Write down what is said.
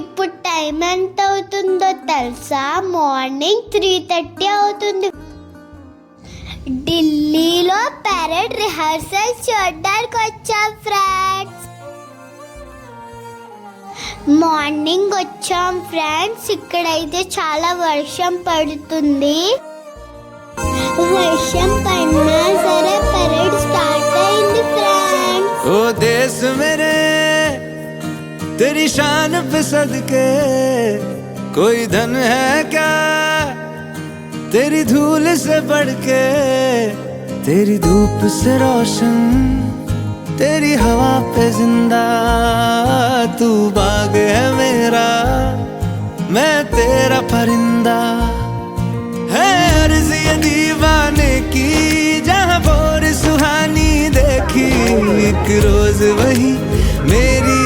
ఇప్పుడు టైం ఎంత అవుతుందో తెలుసా? మార్నింగ్ 3:30 అవుతుంది. ఢిల్లీలో పెరేడ్ రిహార్సల్ చూడడానికి వచ్చాం ఫ్రెండ్స్. మార్నింగ్ వచ్చాం ఫ్రెండ్స్. ఇక్కడైతే చాలా వర్షం పడుతుంది. వర్షం పడినా సరే పెరేడ్ స్టార్ట్ అయింది ఫ్రెండ్స్. ओ देश मेरे तेरी शान पे सदके कोई धन है क्या तेरी धूल से बढ़ के, तेरी धूप से रोशन तेरी हवा पे जिंदा, तू बाग है मेरा मैं तेरा परिंदा, है अर्ज़ ये दीवाने की जहाँ बोर सुहानी देखी, एक रोज वही